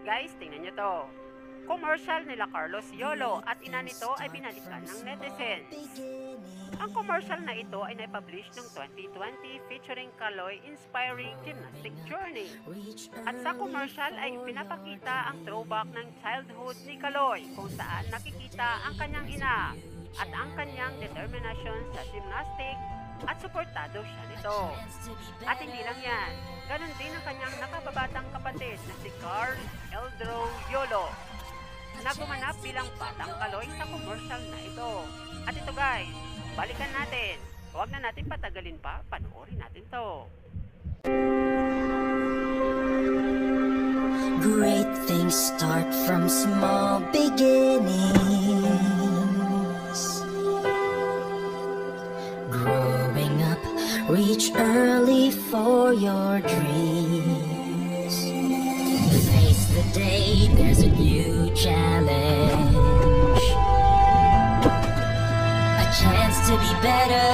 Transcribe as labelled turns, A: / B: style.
A: Guys, tingnan nyo to. Commercial nila Carlos Yolo at ina nito ay binalikan ng netizens. Ang commercial na ito ay naipublish noong 2020 featuring Kaloy inspiring gymnastic journey. At sa commercial ay pinapakita ang throwback ng childhood ni Kaloy kung saan nakikita ang kanyang ina at ang kanyang determinasyon sa gymnastic at suportado siya nito. At hindi lang yan, ganun din ang kanyang nakababatang kapatid na si Carl Eldro Yolo na gumanap bilang batang Kaloy sa commercial na ito. At ito guys, balikan natin. Huwag na natin patagalin pa, panoorin natin to.
B: Great things start from small beginnings. Growing up, reach early for your dreams. Face the day, there's a new challenge. A chance to be better